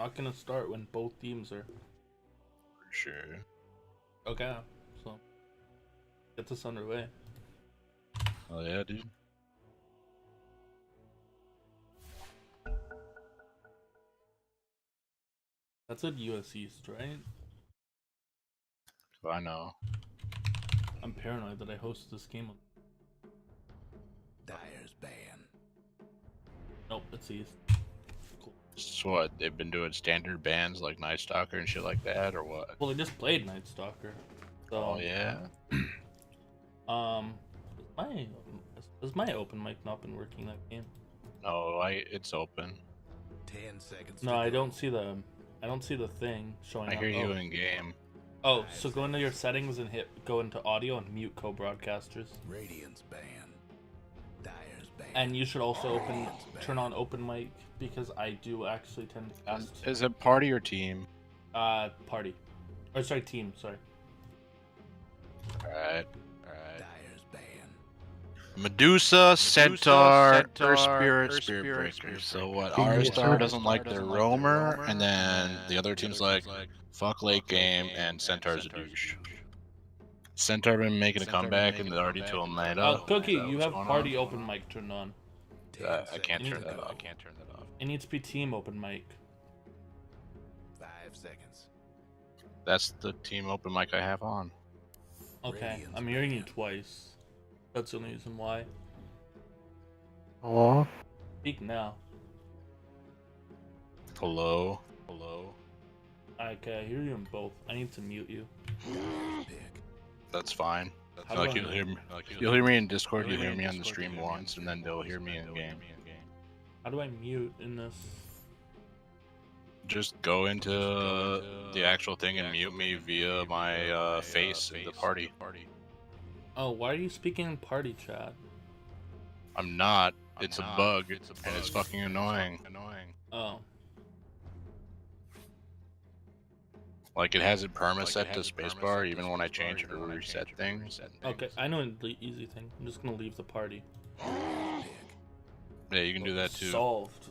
Not gonna start when both teams are. Sure. Okay, so get this underway. Oh yeah, dude. That's at US East, right? I know. I'm paranoid that I hosted this game. Dyer's ban. Nope, it's East. Cool. So what? They've been doing standard bans like Night Stalker and shit like that, or what? Well, I just played Night Stalker. So, Oh yeah. um, has my open mic not been working that game? No, it's open. 10 seconds. No, I don't see the thing showing I up. hear you in game. Oh, so go into your settings and go into audio and mute co-broadcasters. Radiant's ban. Dyer's ban. And you should also turn on open mic because I do actually tend to cast Is it party or team? party. Or sorry, team, sorry. Alright. Dyer's ban. Medusa, Centaur, Earth Spirit, Spirit Breaker. So what? R-Star doesn't like their roamer, and then the other team's like, fuck late game, and Centaur's a douche. Centaur been making a comeback in the RD2L meta. Cookie, you have party open mic turned on. I can't turn that off. It needs to be team open mic. 5 seconds. That's the team open mic I have on. Okay, I'm hearing you twice. That's the only reason why. Hello? Speak now. Hello? Okay, I hear you in both. I need to mute you. Pick. That's fine. How do Like I- you'll hear me in Discord, you'll hear me on the stream once, and then they'll hear me in game. How do I mute in this? Just go into the actual thing and mute me via my face in the party. Oh, why are you speaking in party chat? I'm not. It's a bug, and it's fucking annoying. Oh. Like it has it perma set to spacebar even when I change it or reset things. Okay, I know the easy thing. I'm just gonna leave the party. Yeah, you can do that too. Solved.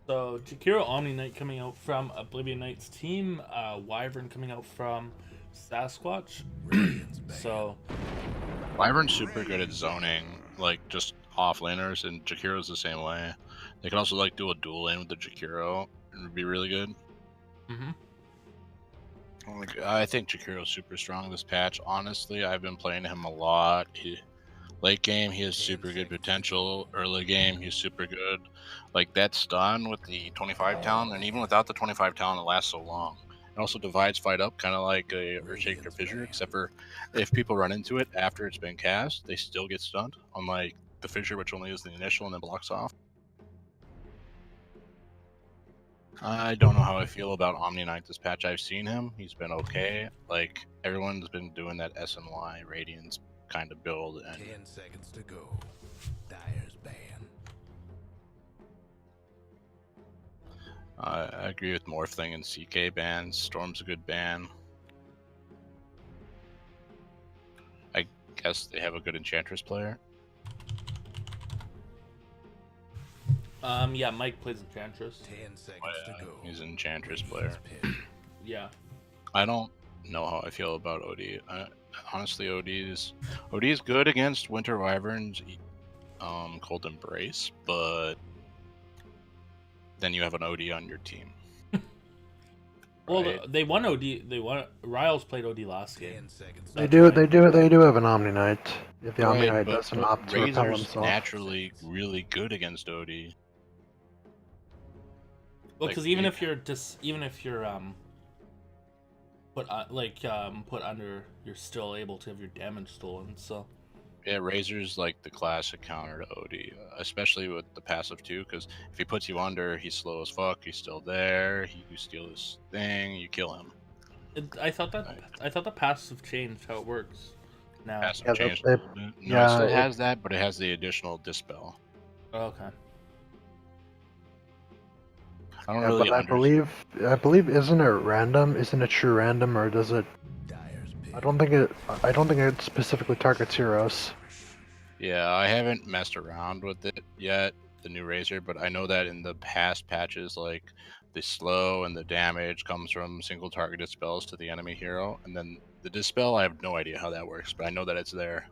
So, Jakiro Omni Knight coming out from Oblivion Knight's team, Wyvern coming out from Sasquatch. So, Wyvern's super good at zoning, like just offlaners, and Jakiro's the same way. They can also like do a dual lane with the Jakiro, and it'd be really good. Like, I think Jakiro's super strong this patch. Honestly, I've been playing him a lot. Late game, he has super good potential. Early game, he's super good. Like that stun with the 25 talent, and even without the 25 talent, it lasts so long. It also divides fight up, kind of like a Earthshaker Fissure, except for if people run into it after it's been cast, they still get stunned. Unlike the Fissure, which only is the initial and then blocks off. I don't know how I feel about Omni Knight this patch. I've seen him. He's been okay. Like, everyone's been doing that SNY Radiance kind of build. And 10 seconds to go. Dyer's ban. I agree with Morphling and CK bans. Storm's a good ban. I guess they have a good Enchantress player. yeah, Mike plays Enchantress. 10 seconds to go. He's an Enchantress player. Yeah. I don't know how I feel about OD. Honestly, OD is good against Winter Wyverns, Cold Embrace, but then you have an OD on your team. Well, right? they won OD. Riles played OD last 10 game. seconds. They do have an Omni Knight. If the Omni Knight but doesn't opt to repel Razor's himself. naturally really good against OD. Well, Like, because even if you're put under, you're still able to have your damage stolen. So Yeah, Razor's like the classic counter to OD, especially with the passive too, because if he puts you under, he's slow as fuck, he's still there, you steal his thing, you kill him. I thought the passive changed how it works now. Passive Yeah, changed they- a little bit. No, yeah, it still it- has that, but it has the additional dispel. Oh, okay. I don't Yeah, really but I believe isn't it random? Isn't it true random, or does it? Dyer's pick. I don't think it specifically targets heroes. Yeah, I haven't messed around with it yet, the new Razor, but I know that in the past patches, like the slow and the damage comes from single targeted spells to the enemy hero, and then the dispel, I have no idea how that works, but I know that it's there.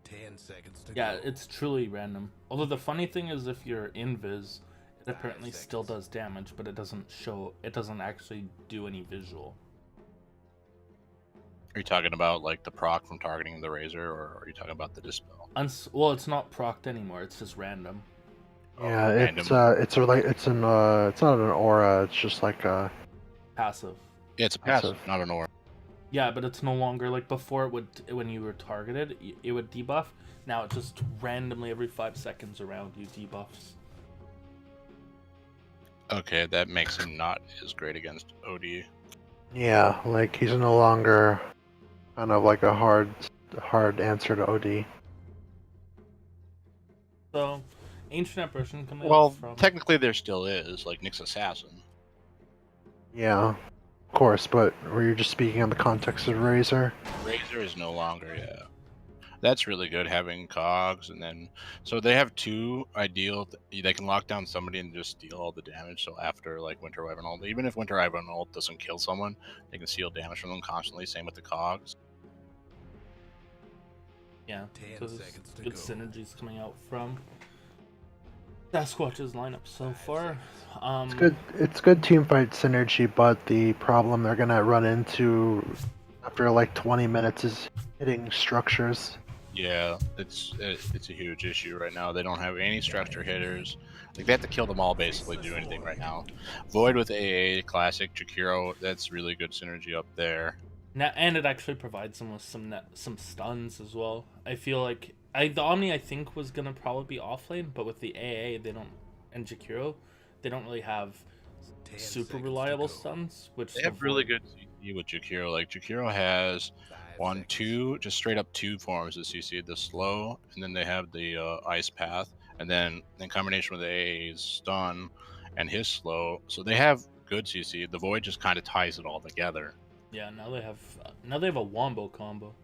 10 seconds to Yeah, go. it's truly random. Although the funny thing is, if you're invis, it 5 apparently still seconds. does damage, but it doesn't show. It doesn't actually do any visual. Are you talking about like the proc from targeting the razor, or are you talking about the dispel? Well, it's not procced anymore. It's just random. Yeah, Random. it's not an aura. It's just like a Passive. Yeah, it's a passive, passive. not an aura. Yeah, but it's no longer like before. It would, when you were targeted, it would debuff. Now it just randomly every 5 seconds around you debuffs. Okay, that makes him not as great against OD. Yeah, like he's no longer kind of like a hard answer to OD. So, ancient apparition coming Well, up from. technically there still is, like Nyx Assassin. Yeah, of course, but were you just speaking on the context of Razor? Razor is no longer, yeah. That's really good having cogs, and then so they have two ideal. They can lock down somebody and just deal all the damage. So after like Winter Wyvern ult, even if Winter Wyvern ult doesn't kill someone, they can steal damage from them constantly. Same with the cogs. Yeah, 10 so there's seconds to good go. synergies coming out from Sasquatch's lineup so 5 far. seconds. It's good team fight synergy, but the problem they're gonna run into after like 20 minutes is hitting structures. Yeah, it's a huge issue right now. They don't have any structure hitters. Like they have to kill them all basically to do anything right now. Void with AA, classic Jakiro, that's really good synergy up there. Now, and it actually provides them with some stuns as well. I feel like the Omni I think was gonna probably be offlane, but with the AA they don't, and Jakiro, they don't really have 10 super seconds to reliable go. stuns. Which They the have really Void- good CC with Jakiro. Like Jakiro has 5 one, seconds. two, just straight up two forms of CC. The slow, and then they have the ice path, and then in combination with AA's stun and his slow, so they have good CC. The void just kind of ties it all together. Yeah, now they have a wombo combo.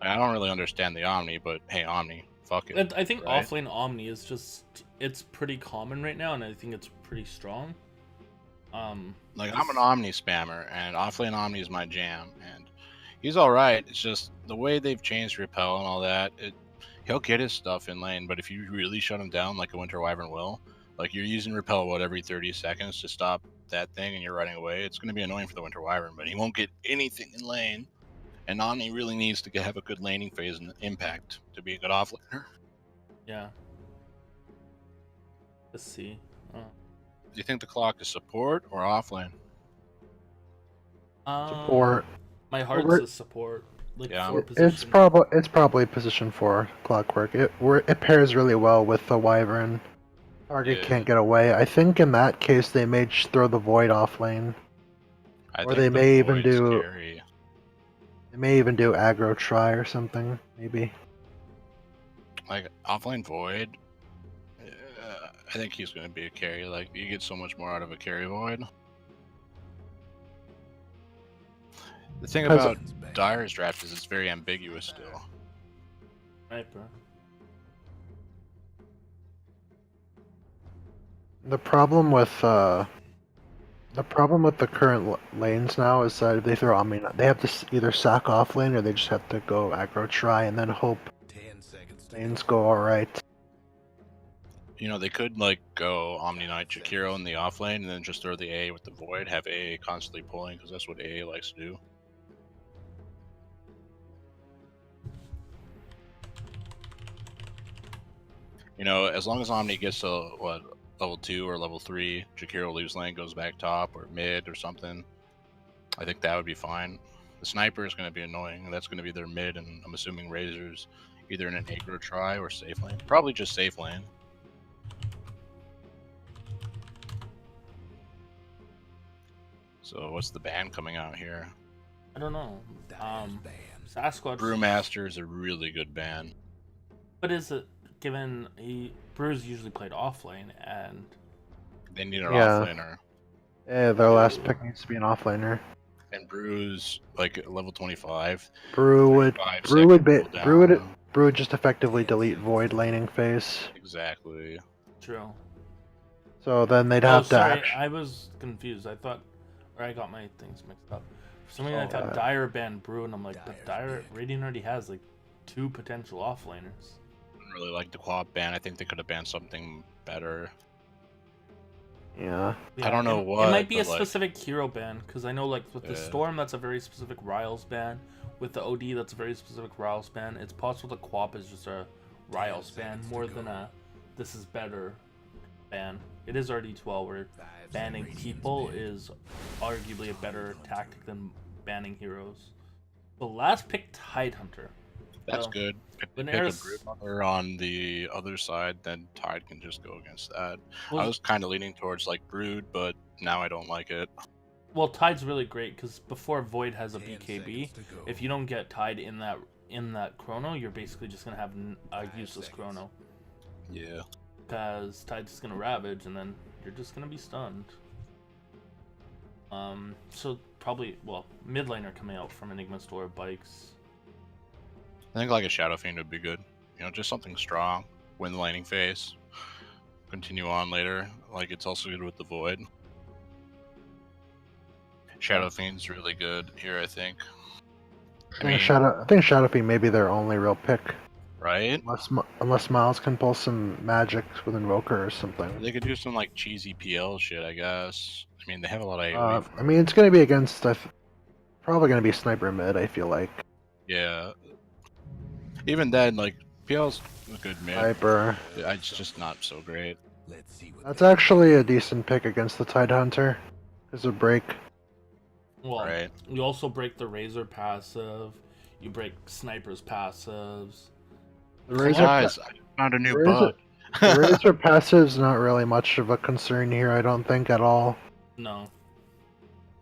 I don't really understand the Omni, but hey, Omni, fuck it. I think right? offlane Omni is just, it's pretty common right now, and I think it's pretty strong. Like I'm an Omni spammer, and offlane Omni is my jam, and he's all right. It's just the way they've changed repel and all that. He'll get his stuff in lane, but if you really shut him down like a Winter Wyvern will, like you're using repel every 30 seconds to stop that thing, and you're running away, it's going to be annoying for the Winter Wyvern. But he won't get anything in lane, and Omni really needs to have a good laning phase and impact to be a good offlaner. Yeah. Let's see. Do you think the clock is support or offlane? Support. My heart we're- says support. Like Yeah. for It's position. probably position 4 clockwork. It pairs really well with the Wyvern. Target Yeah. can't get away. I think in that case they may just throw the Void off lane. I Or think they the may even Void's do- scary. They may even do aggro try or something, maybe. Like offlane void. I think he's going to be a carry. Like you get so much more out of a carry void. The thing Because- about Dyer's draft is it's very ambiguous still. Right, bro. The problem with the current lanes now is that if they throw Omni, they have to either sack off lane or they just have to go aggro try and then hope 10 seconds to lanes go. go alright. You know, they could like go Omni Knight Jakiro in the offlane and then just throw the A with the void, have A constantly pulling because that's what A likes to do. You know, as long as Omni gets to level 2 or level 3, Jakiro leaves lane, goes back top or mid or something. I think that would be fine. The sniper is going to be annoying. That's going to be their mid, and I'm assuming Razor's either in an aggro try or safe lane. Probably just safe lane. So what's the ban coming out here? I don't know. Dyer's ban. Sasquatch. Brewmaster is a really good ban. But is it given Brew's usually played offlane, and They need an Yeah. offlaner. Yeah, their last pick needs to be an offlaner. And Brew's like level 25. Brew would 5 Brew would second be, cooldown. Brew would just effectively delete Void laning phase. Exactly. true. So then they'd Oh, have to sorry, act. I was confused. I thought, or I got my things mixed up. For some reason, I Oh, thought yeah. Dire banned Brew, and I'm like, but Dire's Dire dead. Radiant already has like 2 potential offlaners. Didn't really like the quad ban. I think they could have banned something better. Yeah. I don't know it what, might be a but, like, specific hero ban, because I know like with the Yeah. Storm, that's a very specific Riles ban. With the OD, that's a very specific Riles ban. It's possible the Quap is just a Riles ban more than a this is better ban. It is RD2L where banning people is arguably a better tactic than banning heroes. The last pick Tidehunter. That's So, good. If they when pick a Eris- Broodmother on the other side, then Tide can just go against that. I well, was kind of leaning towards like Brood, but now I don't like it. well, Tide's really great because before Void has a 10 BKB, seconds to go. if you don't get Tide in that chrono, you're basically just gonna have a useless chrono. Yeah. Because Tide's just gonna Ravage, and then you're just gonna be stunned. So probably, well, mid laner coming out from Enigma Store bikes. I think like a Shadow Fiend would be good. You know, just something strong. Win the laning phase. Continue on later. Like it's also good with the Void. Shadow Fiend's really good here, I think. I think Shadow Fiend may be their only real pick. Right? Unless Miles can pull some magic with Invoker or something. They could do some like cheesy PL shit, I guess. I mean, they have a lot of AoE. I mean, it's going to be against probably going to be Sniper mid, I feel like. Yeah. Even then, like PL's a good mid. Sniper. It's just not so great. Let's see what That's they actually a decent pick against the Tidehunter. There's a break. Well, Right. you also break the Razor passive. You break Sniper's passives. The Razor, Guys, I found a new Razor- bug. the Razor passive's not really much of a concern here, I don't think, at all. No.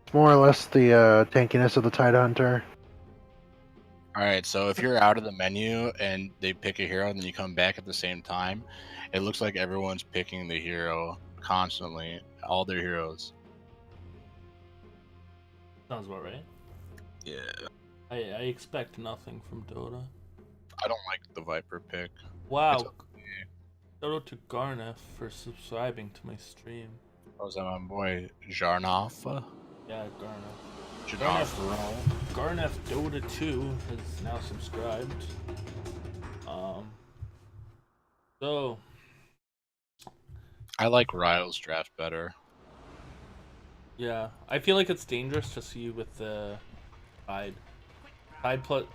It's more or less the tankiness of the Tidehunter. Alright, so if you're out of the menu and they pick a hero and then you come back at the same time, it looks like everyone's picking the hero constantly. All their heroes. Sounds about right. Yeah. I expect nothing from Dota. I don't like the Viper pick. Wow. It's Shout out to Garneth for subscribing to my stream. Was that my boy Jarnoff? Yeah, Garneth. Jarnoff. Garneth Dota 2 has now subscribed. So I like Ryle's draft better. yeah, I feel like it's dangerous to see with the Tide.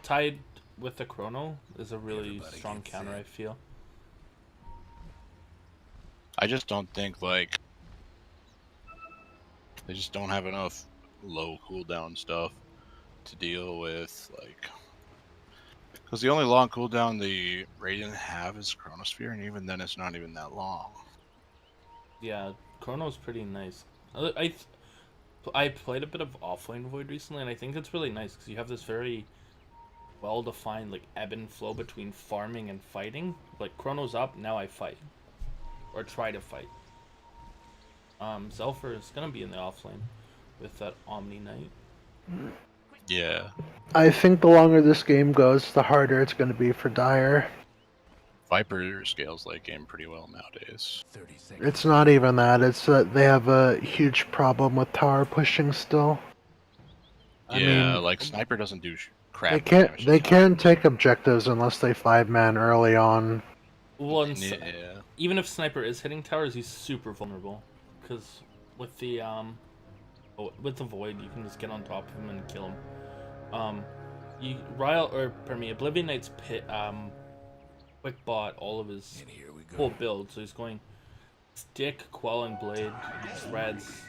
Tide with the Chrono is a really Everybody strong gets counter. it. I feel. I just don't think like they just don't have enough low cooldown stuff to deal with, like, because the only long cooldown the Radiant have is Chronosphere, and even then it's not even that long. Yeah, Chrono's pretty nice. I played a bit of offlane Void recently, and I think it's really nice because you have this very well-defined like ebb and flow between farming and fighting. Like Chrono's up, now I fight, or try to fight. Zelfer is gonna be in the offlane with that Omni Knight. Yeah. I think the longer this game goes, the harder it's going to be for Dire. Viper scales late game pretty well nowadays. 30 seconds. It's not even that, it's that they have a huge problem with tower pushing still. I Yeah, mean, like Sniper doesn't do crap. they with can't damage they to can't take objectives unless they 5-man early on. Well, tower. Yeah. even if Sniper is hitting towers, he's super vulnerable because with the Void, you can just get on top of him and kill him. Oblivion Knight's quick bot all of his And here we whole go. build, so he's going Stick, Quelling Blade, Threads,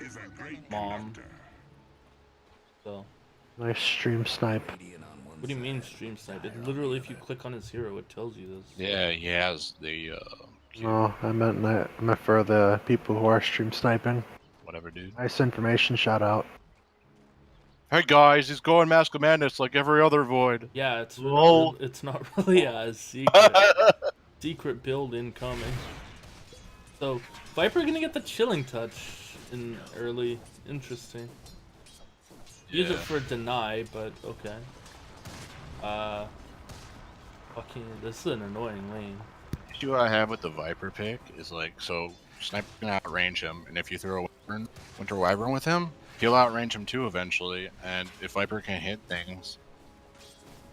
Mom. So, Nice stream snipe. Radiant on one what do you side, mean stream snipe? It literally, if you click on his hero, it tells you this. Yeah, he has the No, I meant for the people who are stream sniping. whatever, dude. Nice information, shout out. Hey guys, he's going Mask of Madness like every other Void. Yeah, it's Lol. it's not really a secret. Secret build incoming. So Viper gonna get the chilling touch in early. Interesting. Use it for deny, but okay. Fucking, this is an annoying lane. issue I have with the Viper pick is like, so Sniper can outrange him, and if you throw a Winter Wyvern with him, he'll outrange him too eventually. And if Viper can hit things,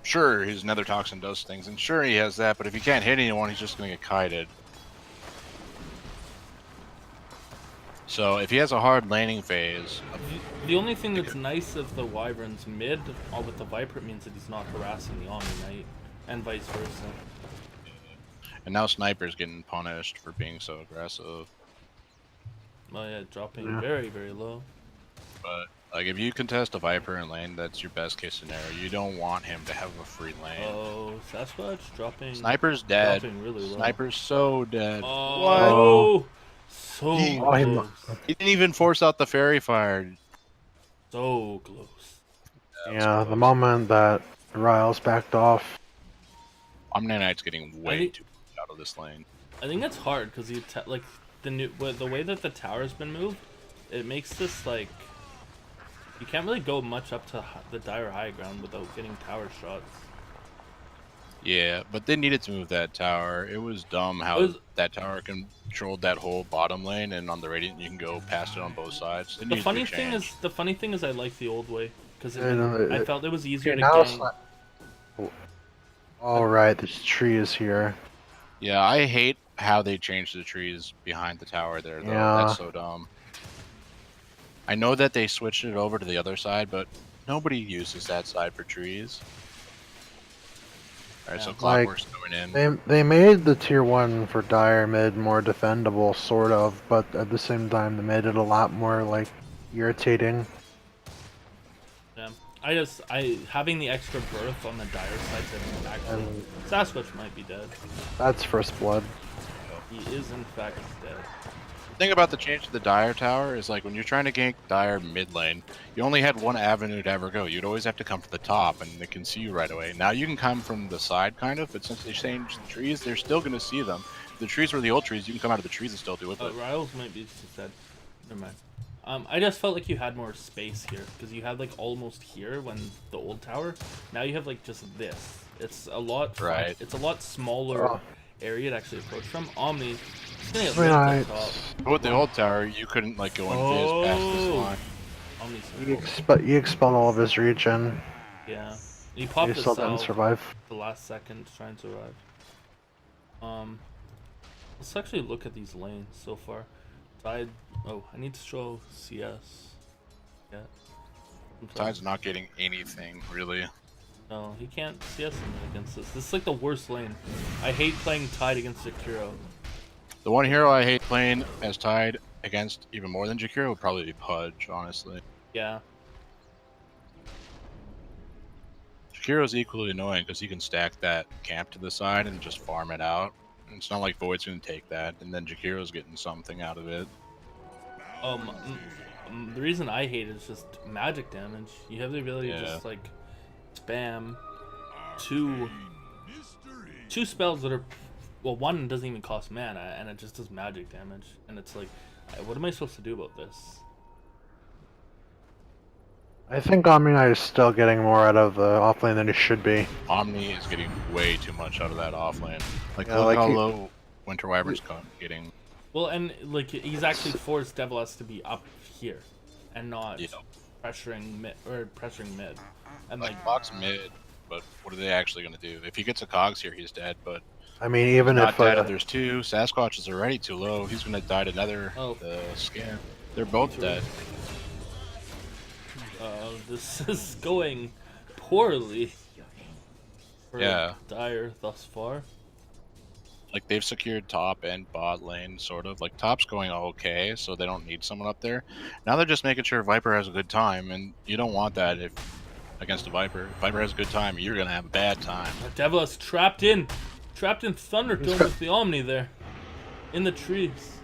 sure, his Nether Toxin does things, and sure he has that, but if he can't hit anyone, he's just gonna get kited. So if he has a hard laning phase, The only thing that's nice of the Wyvern's mid, all with the Viper, means that he's not harassing the Omni Knight, and vice versa. and now Sniper's getting punished for being so aggressive. Oh yeah, dropping Yeah. very, very low. But like if you contest a Viper in lane, that's your best case scenario. You don't want him to have a free lane. Oh, Sasquatch dropping. Sniper's dead. Dropping really low. Sniper's so dead. Oh, so He- Oh, he mu- close. He didn't even force out the fairy fire. So close. Yeah, the moment that Riles backed off. Omni Knight's getting way think- too out of this lane. I think it's hard because you like the way that the tower's been moved, it makes this like you can't really go much up to the dire high ground without getting tower shots. Yeah, but they needed to move that tower. It was dumb how It was- that tower controlled that whole bottom lane, and on the Radiant you can go past it on both sides. It The needs to funny be thing changed. is, I like the old way because I know, I felt it was easier Okay, to now gang. All right, this tree is here. Yeah, I hate how they changed the trees behind the tower there, though. Yeah. That's so dumb. I know that they switched it over to the other side, but nobody uses that side for trees. Alright, so Yeah. Clockwork's going in. They made the tier 1 for Dire mid more defendable, sort of, but at the same time they made it a lot more like irritating. Yeah, I having the extra birth on the dire side that actually And Sasquatch might be dead. that's first blood. He is in fact dead. The thing about the change to the Dire Tower is like when you're trying to gank Dire mid lane, you only had one avenue to ever go. You'd always have to come from the top and they can see you right away. Now you can come from the side kind of, but since they changed the trees, they're still going to see them. If the trees were the old trees, you can come out of the trees and still do it. But Riles might be dead. Never mind. I just felt like you had more space here because you had like almost here when the old tower. Now you have like just this. It's a lot. Right. It's a lot smaller Oh. area to actually approach from. Omni. He's gonna get Right. lit at the top. with the old tower, you couldn't like go and viz past this Oh. line. Omni's He expelled all of his regen. yeah. He He popped the still didn't salve survive. the last second to try and survive. Let's actually look at these lanes so far. Tide. Oh, I need to show CS. Yeah. Tide's not getting anything really. No, he can't CS him against this. This is like the worst lane. I hate playing Tide against Jakiro. The one hero I hate playing as Tide against even more than Jakiro would probably be Pudge, honestly. Yeah. Jakiro's equally annoying because he can stack that camp to the side and just farm it out. And it's not like Void's going to take that, and then Jakiro's getting something out of it. The reason I hate it is just magic damage. You have the ability to Yeah. just like spam two spells that are one doesn't even cost mana and it just does magic damage, and it's like, what am I supposed to do about this? I think Omni Knight is still getting more out of the offlane than he should be. Omni is getting way too much out of that offlane. Like, Yeah, look like how he- low Winter Wyvern's getting. Well, and like he's actually forced Devil S to be up here and not Yeah. pressuring mid and Like, like box mid, but what are they actually going to do? If he gets a Cogs here, he's dead, but I mean, even not if dead if there's two. Sasquatch is already too low. He's going to die to Nether Oh. Scan. They're both True. dead. this is going poorly for Yeah. Dire thus far. Like, they've secured top and bot lane, sort of. Like, top's going okay, so they don't need someone up there. Now they're just making sure Viper has a good time, and you don't want that if against a Viper. If Viper has a good time, you're going to have a bad time. Devil is trapped in Thunderdome with the Omni there in the trees.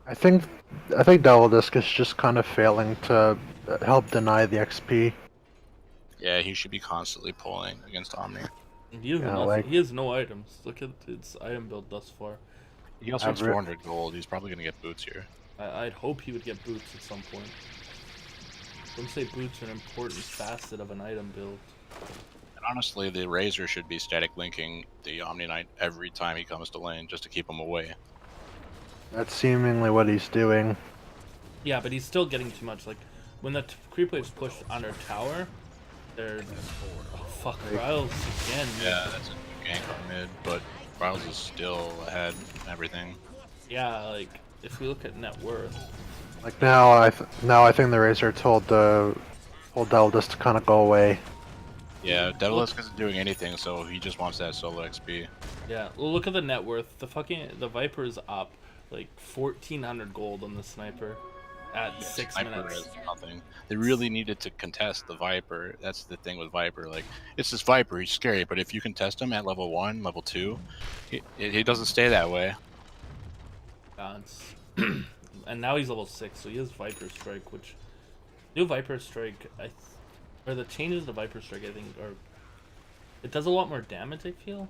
I think Devil Disc is just kind of failing to help deny the XP. Yeah, he should be constantly pulling against Omni. He has, Yeah, nothing. like- He has no items. Look at its item build thus far. He also has Average. 400 gold. He's probably going to get boots here. I'd hope he would get boots at some point. Don't say boots are an important facet of an item build. And honestly, the Razor should be static linking the Omni Knight every time he comes to lane, just to keep him away. That's seemingly what he's doing. Yeah, but he's still getting too much. Like, when the creep waves push on our tower, they're... Oh, fuck, Riles again. Yeah, that's a gank from mid, but Riles is still ahead and everything. Yeah, like, if we look at net worth... Like now, I think the Razor told Del just to kind of go away. Yeah, Devilisk isn't doing anything, so he just wants that solo XP. Yeah, well, look at the net worth. The Viper is up, like, 1,400 gold on the Sniper at 6 Sniper minutes. is nothing. They really needed to contest the Viper. That's the thing with Viper. Like, it's this Viper, he's scary, but if you can test him at level 1, level 2, he doesn't stay that way. And now he's level 6, so he has Viper Strike, which... New Viper Strike, or the changes to Viper Strike, I think, are... It does a lot more damage, I feel,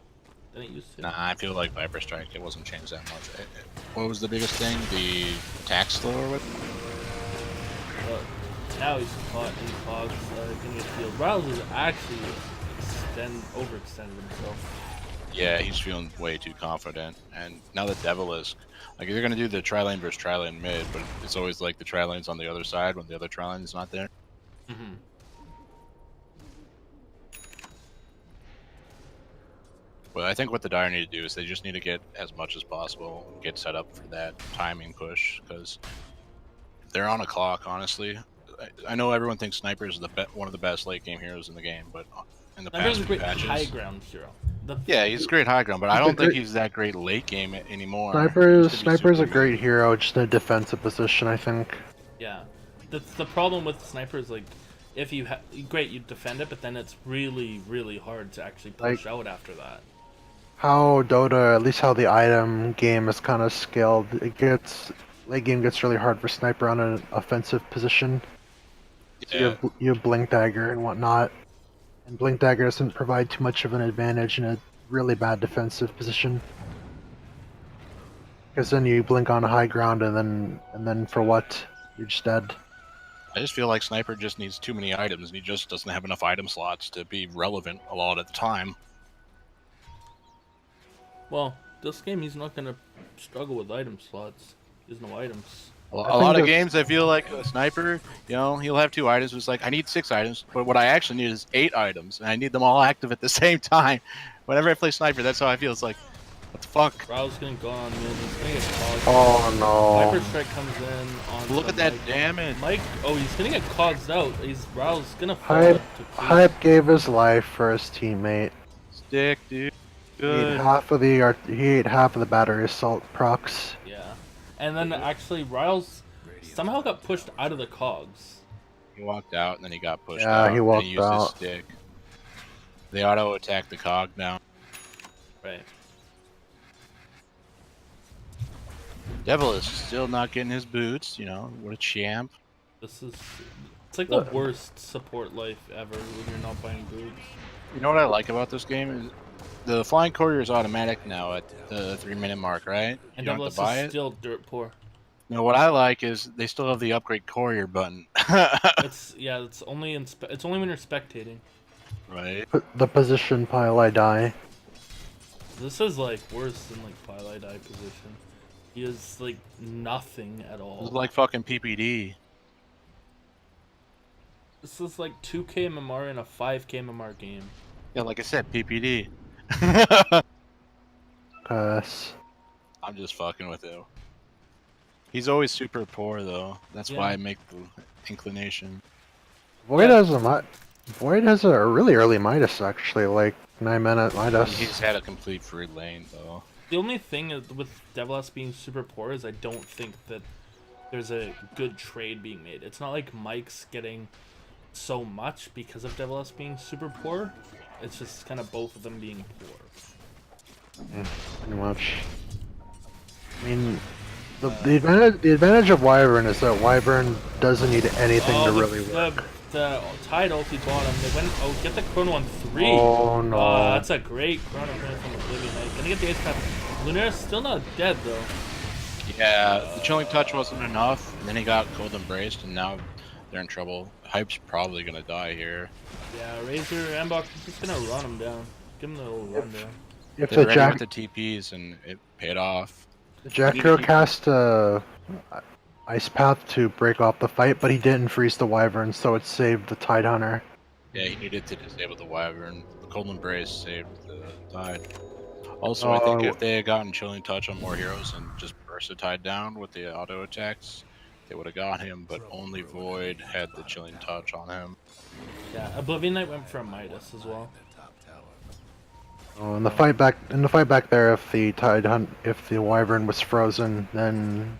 than it used to. Nah, I feel like Viper Strike, it wasn't changed that much. What was the biggest thing? The attack slow or what? Now he's caught in Fogs, getting his field. Riles is actually overextended himself. Yeah, he's feeling way too confident. And now the Devilisk, like, they're gonna do the tri-lane versus tri-lane mid, but it's always like the tri-lane's on the other side when the other tri-lane is not there. Mm-hmm. But I think what the Dire need to do is they just need to get as much as possible, get set up for that timing push, because they're on a clock, honestly. I know everyone thinks Sniper is one of the best late game heroes in the game, but in the Sniper's past a few great patches, high ground hero. yeah, he's great high ground, but I don't think he's that great late game anymore. Sniper's a great hero, just in a defensive position, I think. Yeah, the problem with Sniper is, like, if you great, you defend it, but then it's really, really hard to actually push out after that. How Dota, at least how the item game is kind of scaled, late game gets really hard for Sniper on an offensive position. Yeah. So you have Blink Dagger and whatnot, and Blink Dagger doesn't provide too much of an advantage in a really bad defensive position. Because then you blink on high ground, and then for what? You're just dead. I just feel like Sniper just needs too many items, and he just doesn't have enough item slots to be relevant a lot of the time. Well, this game he's not gonna struggle with item slots. He has no items. A lot of games, I feel like a Sniper, you know, he'll have 2 items. It's like, I need 6 items, but what I actually need is 8 items, and I need them all active at the same time. Whenever I play Sniper, that's how I feel. It's like, what the fuck? Riles getting gone, man. He's gonna get cogs. Oh no! Viper Strike comes in on. Look at that damage. Mike, oh, he's gonna get cogs out. Riles gonna fall. Hype gave his life for his teammate. Stick, dude. He ate half of the battery assault procs. Yeah, and then actually Riles somehow got pushed out of the cogs. He walked out, and then he got pushed Yeah, out. he walked and he used out. his stick. They auto attack the cog now. Right. Devil is still not getting his boots. You know, what a champ. It's like the worst support life ever when you're not buying boots. You know what I like about this game is the flying courier is automatic now at the 3-minute mark, right? And you don't have to buy is it. still dirt poor. No, what I like is they still have the upgrade courier button. It's only it's only when you're spectating. Right. The position pile I die. This is like worse than like Pile I Die position. He has like nothing at all. It's like fucking PPD. This is like 2k MMR in a 5k MMR game. Yeah, like I said, PPD. I'm just fucking with you. He's always super poor though. That's why I make the inclination. Void has a really early Midas actually, like 9-minute Midas. He's had a complete free lane though. The only thing with Devlas being super poor is I don't think that there's a good trade being made. It's not like Mike's getting so much because of Devlas being super poor. It's just kind of both of them being poor. Yeah, pretty much. I mean, the advantage of Wyvern is that Wyvern doesn't need anything to really work. The Tide ulti bottom. They went. Oh, get the Chrono on 3. Oh no! That's a great Chrono from Oblivion Knight. Gonna get the Ace Path. Lunera's still not dead though. Yeah, the Chilling Touch wasn't enough, and then he got Cold Embraced, and now they're in trouble. Hype's probably gonna die here. Yeah, Razor Mbox is just gonna run him down. Give him the little run down. If They're the ready Jack with the TPs, and it paid off. Jacko cast Ice Path to break off the fight, but he didn't freeze the Wyvern, so it saved the Tide Hunter. Yeah, he needed to disable the Wyvern. The Cold Embrace saved the Tide. Also, I Oh, think if they had gotten Chilling Touch on more heroes and just burst the Tide down with the auto attacks, they would have got him, but only Void had the Chilling Touch on him. Yeah, Oblivion Knight went for a Midas as well. Oh, in the fight back there, if the Wyvern was frozen, then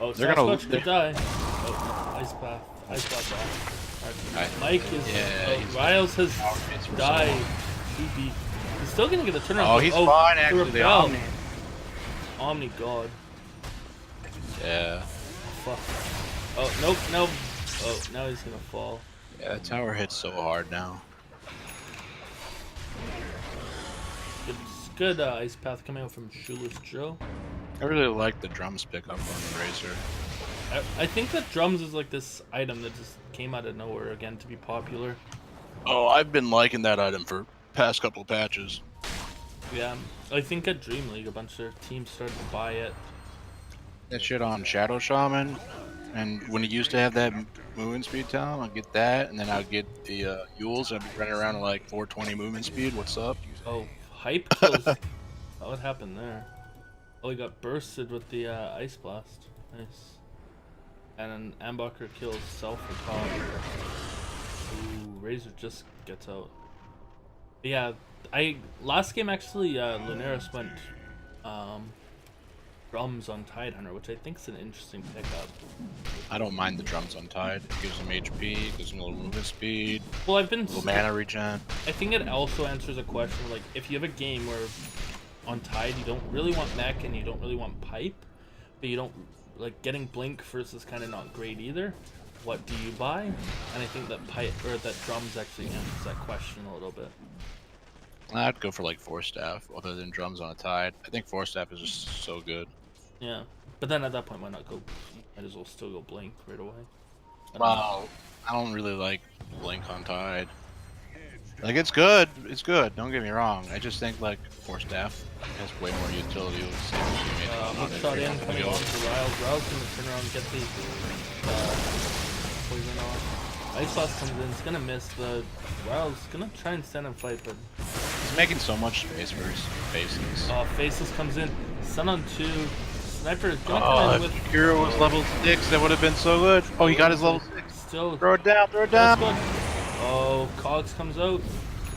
Oh, They're gonna- Sasquatch could die. Oh, Ice Path. Ice Path died. Mike is. Yeah, he's Riles has it's for so died. long. He's still gonna get the turnaround. Oh, he's fine the actually. The Repel. Omni. Omni God. Yeah. Fuck. Oh, nope, no. Oh, now he's gonna fall. Yeah, that tower hits so hard now. Good Ice Path coming out from Shoeless Joe. I really like the drums pickup on the Razor. I think that drums is like this item that just came out of nowhere again to be popular. Oh, I've been liking that item for past couple patches. Yeah, I think at Dream League a bunch of teams started to buy it. That shit on Shadow Shaman, and when it used to have that movement speed talent, I'd get that, and then I'd get the Yules, I'd be running around at like 420 movement speed. What's up? Oh, hype kills. What happened there? Oh, he got bursted with the Ice Blast. Nice. And then Ambacher kills Self for top. Ooh, Razor just gets out. But yeah, last game actually Lunaris went drums on Tidehunter, which I think is an interesting pickup. I don't mind the drums on Tide. It gives them HP, gives them a little movement speed, Well, I've been a little mana regen. I think it also answers a question like if you have a game where on Tide you don't really want mech and you don't really want pipe, but you don't like getting blink first is kind of not great either. What do you buy? And I think that pipe or that drums actually answers that question a little bit. I'd go for like Force Staff other than drums on a Tide. I think Force Staff is just so good. Yeah, but then at that point, why not go? Might as well still go blink right away. Wow, I don't really like Blink on Tide. Like it's good, don't get me wrong. I just think like Force Staff has way more utility with the same teammate. Hook shot in, coming on to Riles. Riles gonna turn around and get the poison off. Ice Blast comes in, it's gonna miss the Riles. Gonna try and stand and fight, but He's making so much space for his faces. Faceless comes in, Sun on 2. Sniper is gonna come in with. If Kiro was level 6, that would have been so good. Oh, he got his level 6. Still. Throw it down, throw it down. Oh, Cogs comes out.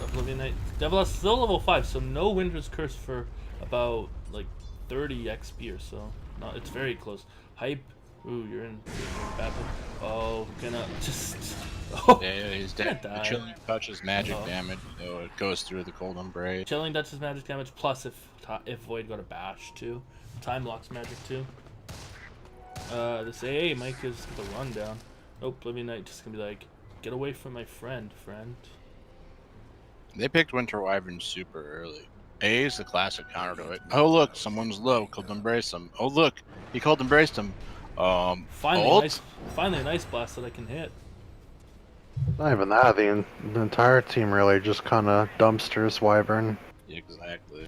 Oblivion Knight. Devil is still level 5, so no Winter's Curse for about like 30 XP or so. No, it's very close. Hype. Ooh, you're in bad. Oh, gonna just. Oh, Yeah, he's gonna dead. The die. Chilling Touch is magic Oh. damage, so it goes through the Cold Embrace. Chilling Dutch's magic damage, plus if Void got a bash too. Time Lock's magic too. This AA Mike is the rundown. Nope, Oblivion Knight just gonna be like, get away from my friend. They picked Winter Wyvern super early. A is the classic counter to it. Oh look, someone's low. Cold Embrace him. Oh look, he Cold Embraced him. Finally, ult? finally a nice blast that I can hit. not even that. The entire team really just kind of dumpsters Wyvern. Exactly.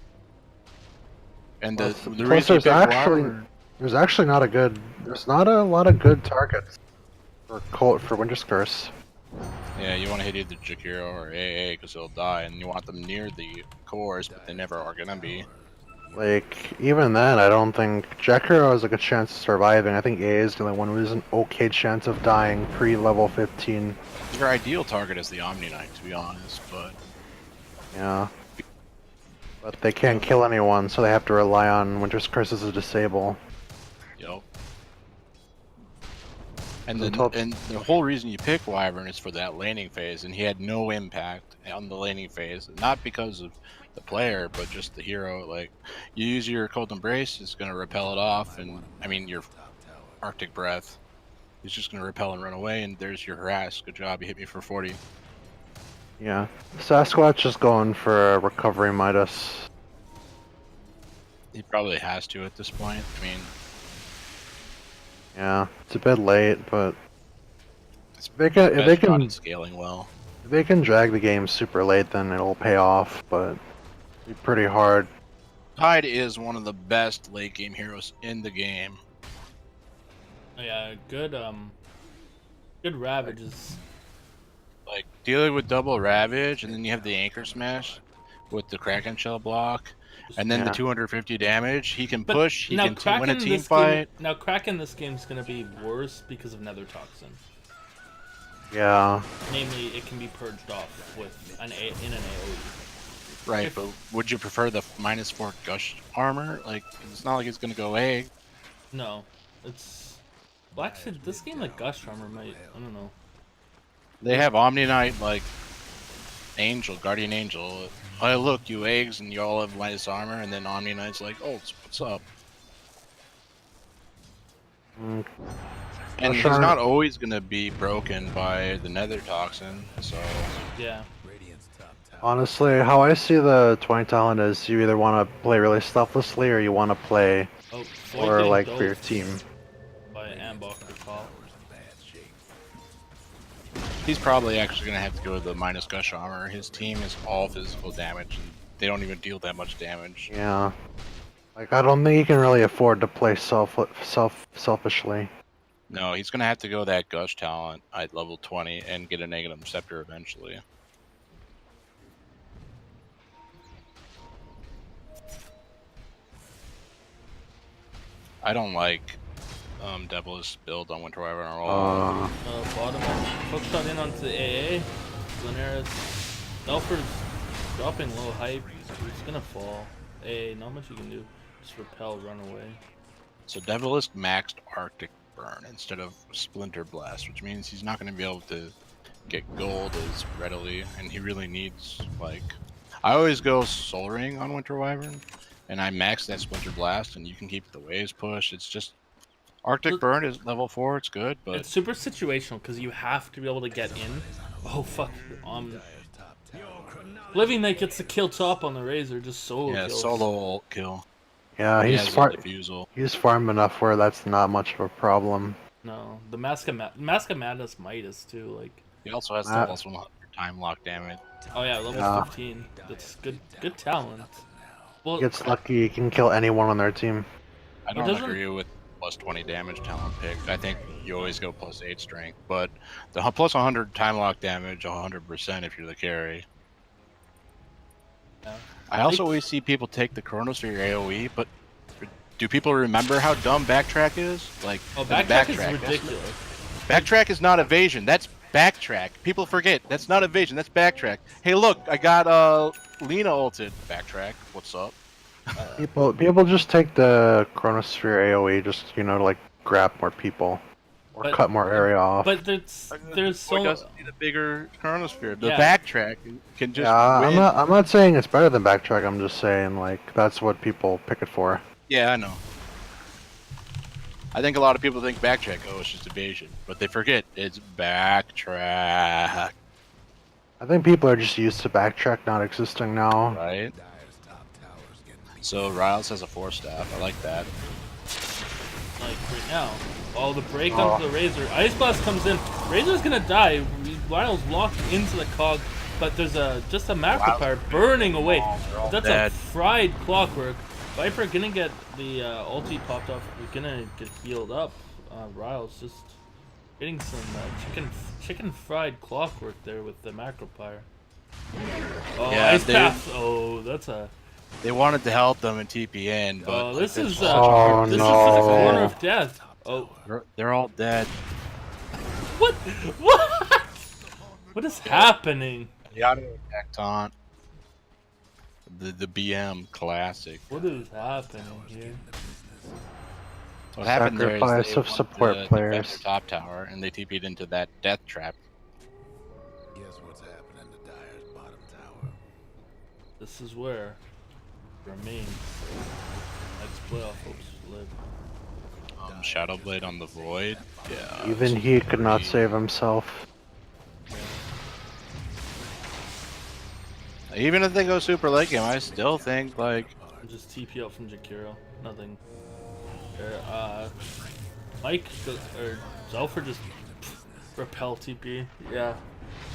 And Plus, the plus reason you there's pick actually Wyvern, there's actually not a good. There's not a lot of good targets for Winter's Curse. yeah, you want to hit either Jakiro or AA because he'll die, and you want them near the cores, but they never are gonna be. Like, even then, I don't think Jekiro has a good chance of surviving. I think AA is the only one who has an okay chance of dying pre-level 15. Your ideal target is the Omni Knight, to be honest, but Yeah. But they can't kill anyone, so they have to rely on Winter's Curse as a disable. yo. And Until- the whole reason you pick Wyvern is for that laning phase, and he had no impact on the laning phase, not because of the player, but just the hero. Like, you use your Cold Embrace, it's gonna repel it off, and I mean your Arctic Breath. He's just gonna repel and run away, and there's your harass. Good job, you hit me for 40. Yeah. Sasquatch is going for a recovery Midas. He probably has to at this point. I mean, Yeah, it's a bit late, but it's they can, if they best not can scaling well. if they can drag the game super late, then it'll pay off. But it'll be pretty hard Tide is one of the best late game heroes in the game. Yeah, good Ravage is. Like dealing with double Ravage, and then you have the Anchor Smash with the Kraken Shell block, and then the Yeah. 250 damage. He can But push. He now can win a Kraken team this fight. game. Now Kraken this game is gonna be worse because of Nether Toxin. Yeah. Namely, it can be purged off with in an AOE. Right, but would you prefer the -4 Gush armor? Like, it's not like it's gonna go away. No, it's. Well, actually, this game like Gush Armor might. I don't know. They have Omni Knight, like Angel, Guardian Angel. Oh, look, you eggs, and you all have minus armor, and then Omni Knight's like, oh, what's up? Mm. And he's Sure. not always gonna be broken by the Nether Toxin, so Yeah. Radiant's top tower. Honestly, how I see the 20 talent is you either want to play really selflessly or you want to play Oh, Floyd or getting like for your doped team. by Ambok or call. Tower's in bad shape. he's probably actually gonna have to go with the minus Gush armor. His team is all physical damage, and they don't even deal that much damage. Yeah. Like I don't think you can really afford to play selfishly. No, he's gonna have to go that Gush talent at level 20 and get a negative scepter eventually. I don't like Devilish build on Winter Wyvern at all. Bottom hook shot in onto AA. Linares. Nelford's dropping low hype. He's gonna fall. AA, not much you can do. Just repel, run away. So Devilisk maxed Arctic Burn instead of Splinter Blast, which means he's not going to be able to get gold as readily, and he really needs, like... I always go Soul Ring on Winter Wyvern, and I max that Splinter Blast, and you can keep the waves push. It's just... Arctic Burn is level 4, it's good, but... It's super situational because you have to be able to get in. Oh fuck. Living Knight gets the kill top on the Razor, just solo yeah, kills. solo kill. Yeah, He he's has a far. Diffusal. He's farm enough where that's not much of a problem. No, the Mask of Madness Midas too. Like, He also has the Ah. plus 100 time lock damage. oh yeah, level Yeah. 15. That's good talent. Well, He gets lucky, he can kill anyone on their team. I don't doesn't- agree with plus 20 damage talent pick. I think you always go plus 8 strength, but the plus 100 time lock damage 100% if you're the carry. yeah. I also always see people take the Chronosphere AoE, but do people remember how dumb backtrack is? Like, Oh, that's backtrack is That's- ridiculous. Backtrack is not evasion. That's backtrack. People forget. That's not evasion. That's backtrack. Hey, look, I got Lena ulted. Backtrack. What's up? People just take the Chronosphere AoE just to like grab more people or But- cut more area off. But there's so doesn't need a bigger Chronosphere. The Yeah. backtrack can just yeah, win. I'm not saying it's better than backtrack. I'm just saying like that's what people pick it for. Yeah, I know. I think a lot of people think backtrack, oh, it's just evasion. But they forget, it's backtrack, I think people are just used to backtrack not existing now. right? Dyer's top tower's getting So Riles has a 4-staff, I like that. like right now. Oh, the break onto the Razor. Ice Blast comes in. Razor's gonna die. Lyle's locked into the cog, but there's just a macro fire burning away. They're all That's dead. a fried clockwork. Viper gonna get the ulti popped off. We're gonna get healed up. Riles just getting some chicken fried clockwork there with the macro fire. Oh, Yeah, ice they- path. Oh, that's a. They wanted to help them in TPN, but Oh, this is such a Oh, hard- this is no. a corner of death. Oh, they're all dead. what? What? What is happening? The auto attack taunt. The BM classic. What is happening here? What happened there is Sacrifice they of wanted support to defend players. the top tower, and they TP'd into that death trap. Guess what's happening to Dyer's bottom tower? This is where remains next playoff hopes live. Shadowblade on the Void. Yeah. Even he could not save himself. Even if they go super late game, I still think like Just TP out from Jakiro. Nothing. Mike or Zelfer just repel TP. Yeah.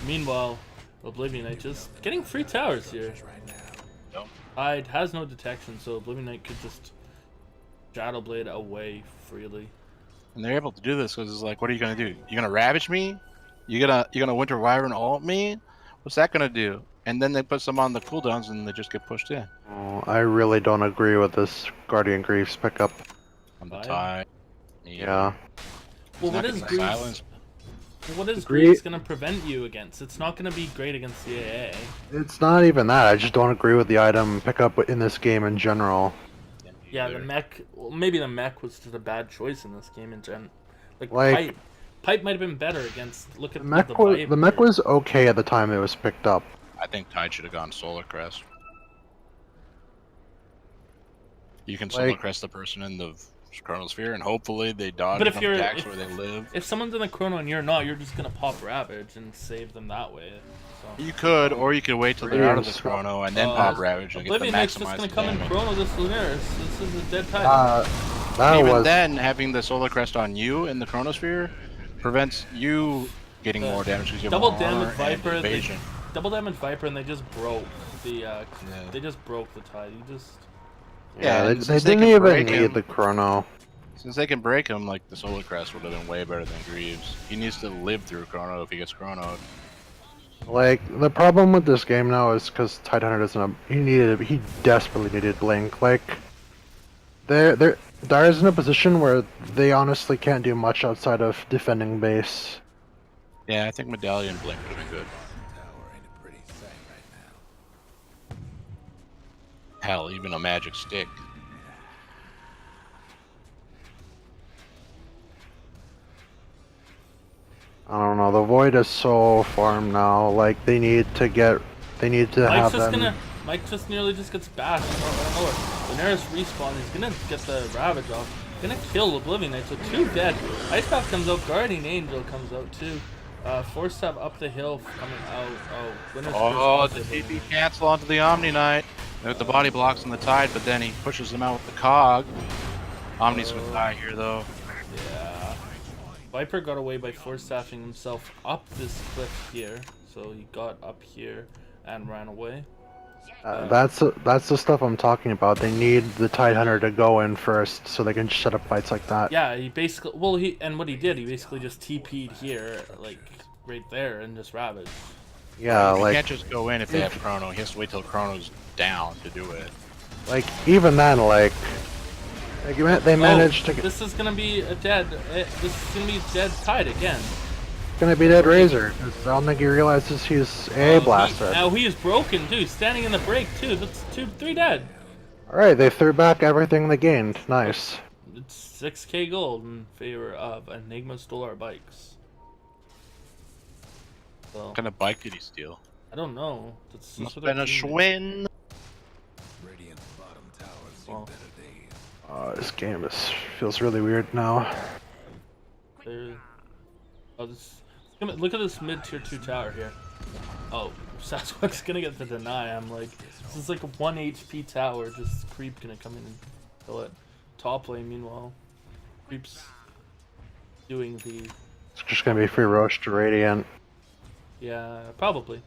Meanwhile, Oblivion Knight just getting free towers here. Tide has no detection, so Oblivion Knight could just Shadow Blade away freely. And they're able to do this because it's like, what are you gonna do? You gonna ravage me? You gonna Winter Wyvern ult me? What's that gonna do? And then they put some on the cooldowns and they just get pushed in Oh, I really don't agree with this Guardian Griefs pickup. on the Tide? tide. Yeah. Well, what is Griefs? Greaves? What is Gre- Greaves gonna prevent you against? It's not gonna be great against the AA. It's not even that. I just don't agree with the item pickup in this game in general. Yeah, the mech. Well, maybe the mech was just a bad choice in this game in gen. Like Like- Pipe might have been better against. Look at The mech was, Viper. the mech was okay at the time it was picked up. I think Tide should have gone Solar Crest. You can Solar Like- Crest the person in the Chronosphere, and hopefully they dodge But if enough you're- attacks if- where they live. If someone's in the chrono and you're not, you're just gonna pop Ravage and save them that way. So. You could, or you could wait till they're out of the Chrono and then pop Ravage and get the Oblivion Knight's just maximized gonna come in damage. chrono this Lunaris. This is a dead Tide. That Even was then, having the Solar Crest on you in the Chronosphere prevents you getting more damage because you have Double more damage armor and Viper. evasion. Double damage Viper, and they just broke the. They just broke the Tide. You just. yeah. They and since didn't can even break need him- the chrono. Since they can break him, like the Solar Crest would have been way better than Greaves. He needs to live through Chrono if he gets Chronoed. Like the problem with this game now is because Tidehunter doesn't have. He desperately needed Blink. Like Dire's in a position where they honestly can't do much outside of defending base. Yeah, I think Medallion Blink would have been good. Tower ain't a pretty sight right now. Hell, even a magic stick. I don't know. The Void is so farmed now. Like they need to have them. Mike just nearly just gets bashed. Oh, Lunaris respawn. He's gonna get the Ravage off. Gonna kill Oblivion Knight. So 2 dead. Ice Path comes out. Guardian Angel comes out too. Force Stab up the hill coming out. Oh, Winter's Oh, Curse the up hill. TP cancel onto the Omni Knight. With the body blocks on the Tide, but then he pushes him out with the Cog. Omni's gonna die here though. Yeah. Viper got away by force staffing himself up this cliff here. So he got up here and ran away. That's the stuff I'm talking about. They need the Tidehunter to go in first so they can shut up fights like that. Yeah, he basically what he did, he basically just TP'd here, like right there, and just ravaged. Yeah, He like can't just go in if they have Chrono. He has to wait till Chrono's down to do it. even then, they managed to. This is gonna be a dead. This is gonna be dead Tide again. Gonna be dead Razor. 'Cause I don't think he realizes he's a blasted. Now he is broken too. Standing in the break too. That's 3 dead. All right, they threw back everything they gained. Nice. It's 6k gold in favor of Enigma stole our bikes. So What kind of bike did he steal? I don't know. That's Must what have been they're a doing. Schwinn. Radiant's bottom tower's seen Well. better days. This game feels really weird now. There- Oh, look at this mid-tier 2 tower here. Oh, Sasquatch's gonna get the deny. I'm like, this is like a 1 HP tower. Just Creep gonna come in and kill it. Top lane, meanwhile, Creep's doing the. It's just gonna be free Roche to Radiant. Yeah, probably.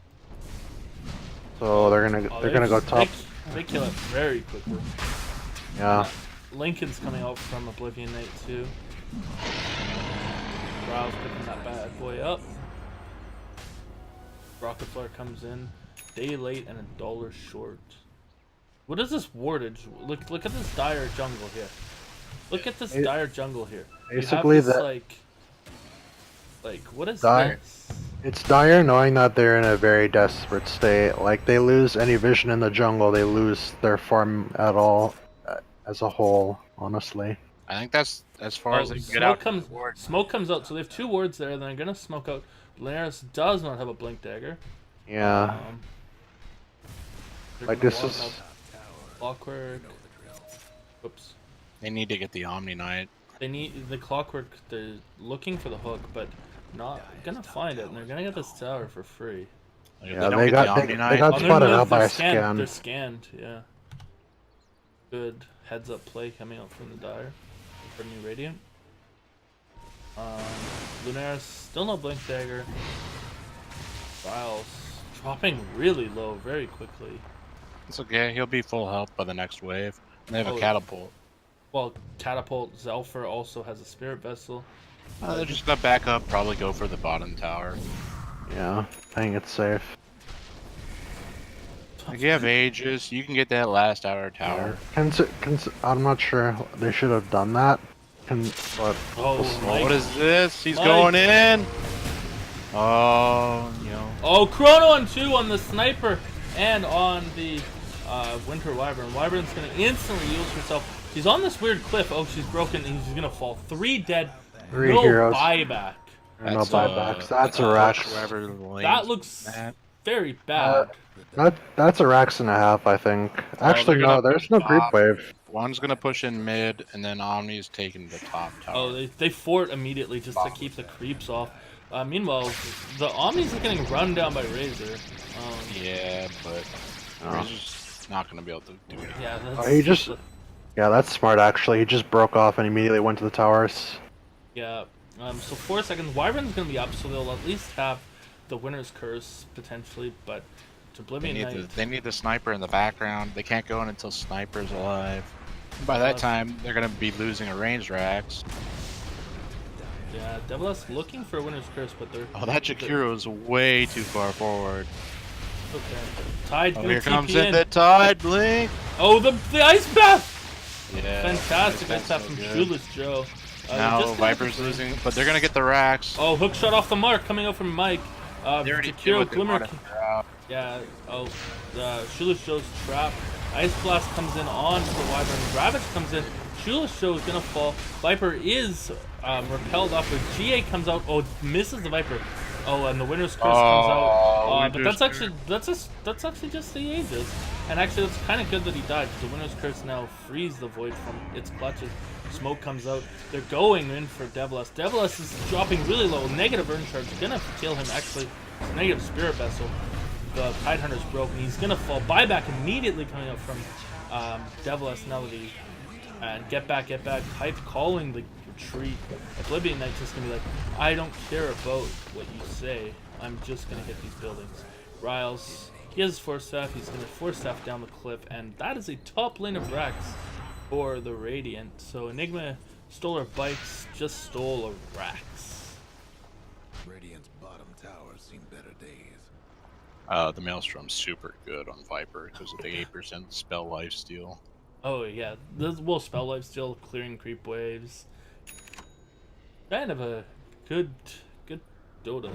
So they're Oh, gonna go top. They kill it very quickly. Yeah. Lincoln's coming out from Oblivion Knight too. Brow's picking that bad boy up. Rocket Flare comes in. Day late and $1 short. What is this wardage? Look at this dire jungle here. Look at this dire jungle here. You have Basically, this, that like what is Dire. this? it's dire knowing that they're in a very desperate state. Like they lose any vision in the jungle, they lose their farm at all, as a whole. Honestly. I think that's as far as they can get out. Smoke comes out, so they have 2 wards there. Then they're gonna smoke out. Lunaris does not have a blink dagger. Yeah. They're Like gonna this walk is. up Clockwork. Whoops. They need to get the Omni Knight. They need the Clockwork. They're looking for the hook, but not gonna find it. And they're gonna get this tower for free. Like, if Yeah, don't they get got- the they- Omni they Knight, got Oh, spotted they're out by a scanned. scan. They're scanned. Yeah. Good heads up play coming out from the Dire for new Radiant. Lunaris still no blink dagger. Files dropping really low very quickly. It's okay. He'll be full health by the next wave. And they have Oh. a catapult. Well, Catapult Zelfer also has a Spirit Vessel. They're just gonna back up, probably go for the bottom tower. Yeah, I think it's safe. Like you have Aegis, you can get that last hour tower. I'm not sure they should have done that. But Oh, Mike. What is this? He's Mike. going in. Oh, you know. Oh, Chrono on 2 on the Sniper and on the Winter Wyvern. Wyvern's going to instantly use herself. She's on this weird cliff. Oh, she's broken and she's going to fall. 3 dead. 3 no heroes. buyback. No buybacks. That's a Rex. That looks very bad. That's a Rex and a half, I think. Actually, they're no, gonna there's no push creep top. wave. One's gonna push in mid, and then Omni's taking the top tower. Oh, they fort immediately just to keep the creeps off. Meanwhile, the Omnis are getting run down by Razor. Yeah, but Razor's not gonna be able to do it. Yeah, Yeah, that's smart actually. He just broke off and immediately went to the towers. Yeah. So 4 seconds. Wyvern's gonna be up, so they'll at least have the Winner's Curse potentially, but Oblivion Knight. They need the sniper in the background. They can't go in until sniper's alive. By that time, they're gonna be losing a ranged Rax. Yeah, Devilas looking for a Winner's Curse, but they're. Oh, that Jakiro is way too far forward. Okay. Tide. Oh, here comes in the Tide Blink. Oh, the Ice Bath. Yeah. Fantastic Ice Bath so from good. Shoeless Joe. Now Viper's losing, but they're gonna get the Rax. Oh, hook shot off the mark coming out from Mike. They already did Jakiro what they Glimmer. wanted. Yeah. Oh, Shoeless Joe's trap. Ice Blast comes in on to the Wyvern. Ravage comes in. Shoeless Joe is gonna fall. Viper is repelled off, but GA comes out. Oh, misses the Viper. Oh, and the Winner's Curse comes out. But that's actually just the Aegis. And actually, it's kind of good that he died, because the Winner's Curse now frees the Void from its clutches. Smoke comes out. They're going in for Devilas. Devilas is dropping really low. Negative Urn Charge. Gonna kill him, actually. Negative Spirit Vessel. The Tidehunter's broken. He's gonna fall. Buyback immediately coming out from Devilas now that he... And get back. Hype calling the retreat. Oblivion Knight's just gonna be like, I don't care about what you say. I'm just gonna hit these buildings. Riles, he has his Force Staff. He's gonna Force Staff down the cliff. And that is a top lane of Rex for the Radiant. So Enigma stole her bikes, just stole a Rex. Radiant's bottom tower's seen better days. The Maelstrom's super good on Viper because of the 8% spell lifesteal. Oh yeah, this will spell life still clearing creep waves. Kind of a good Dota.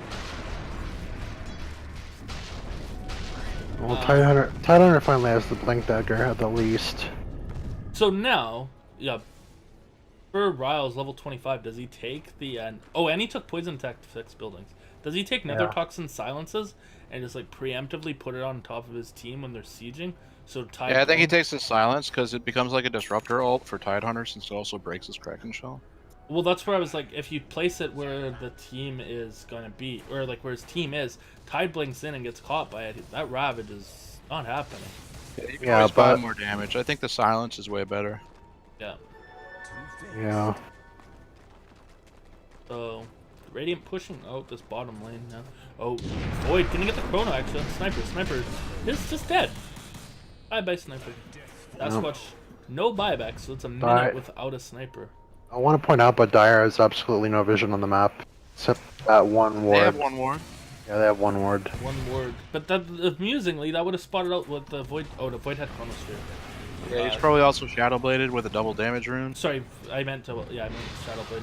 Well, Tidehunter finally has the Blink Dagger at the least. So now, yeah, for Riles level 25, does he take the and he took poison attack to 6 buildings. Does he take Nether Toxin silences and just like preemptively put it on top of his team when they're sieging? So Tide. Yeah, I think he takes the silence because it becomes like a disruptor ult for Tidehunter since it also breaks his Kraken Shell. Well, that's where I was like, if you place it where the team is gonna be, or like where his team is, Tide blinks in and gets caught by it. That Ravage is not happening. Yeah, but more damage. I think the silence is way better. Yeah. Yeah. So Radiant pushing out this bottom lane now. Oh, Void gonna get the Chrono actually. Sniper is just dead. Bye Sniper. That's much. No buyback, so it's a minute without a Sniper. I want to point out, but Dire has absolutely no vision on the map except that one ward. They have one ward. Yeah, they have one ward. One ward. But that amusingly, that would have spotted out with the Void. Oh, the Void had Chronosphere. Yeah, he's probably also Shadow Bladed with a double damage rune. Sorry, I meant Shadow Blade,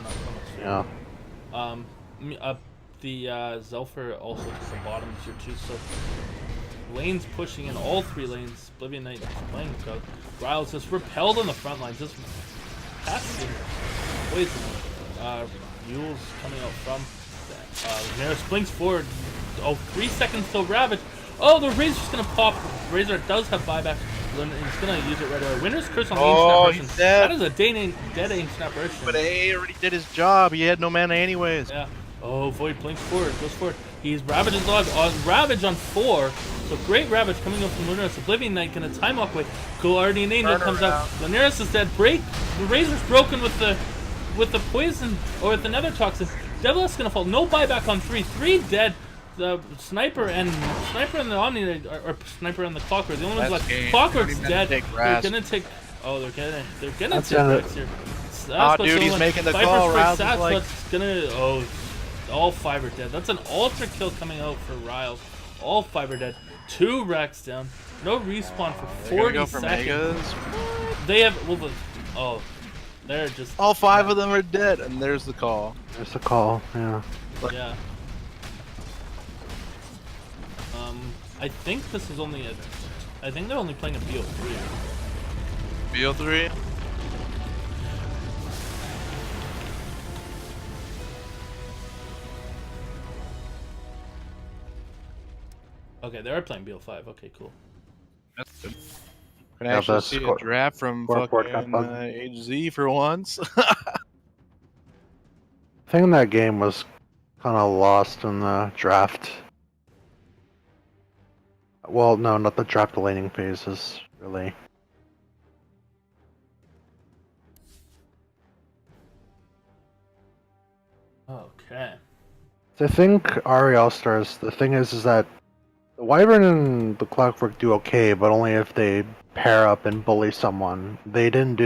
not Chronosphere. Yeah. The Zelfer also to the bottom tier too, so lanes pushing in all 3 lanes. Oblivion Knight playing Scout. Riles just repelled on the front line, just passing poison. Mule's coming out from Neris blinks forward. Oh, 3 seconds till Ravage. Oh, the Razor's gonna pop. Razor does have buyback. He's gonna use it right away. Winner's Curse on Ancient Apparition. That is a dead Ancient Apparition. But he already did his job. He had no mana anyways. Yeah. Oh, Void blinks forward, goes forward. He's Ravage's log. Ravage on 4. So great Ravage coming up from Lunaris. Oblivion Knight gonna time walk away. Guardian Angel comes out. Lunaris is dead. Break. The Razor's broken with the poison or with the Nether Toxin. Devilas gonna fall. No buyback on 3. 3 dead. the sniper and the Omni or sniper and the Clockwork. The only ones That's like game. Clockwork's They're dead. take They're Raz. gonna take. Oh, they're gonna That's take it. Rex here. Oh, dude, he's making the call. Riles is like- That's gonna. Oh, all 5 are dead. That's an ultra kill coming out for Riles. All 5 are dead. 2 Rex down. No respawn for They're 40 gonna go for seconds. megas. They have. Well, oh, they're just. All 5 of them are dead, and there's the call. There's a call. Yeah. Yeah. I think this is only a. I think they're only playing a BO3. BO3. Okay, they are playing BO5. Okay, cool. That's good. Can Yeah, actually the see score- a draft from scoreboard got fucking bugged. HZ for once. I think that game was kind of lost in the draft. Well, no, not the draft laning phases, really. Okay. So I think Ari Stars. The thing is that the Wyvern and the Clockwork do okay, but only if they pair up and bully someone. They didn't do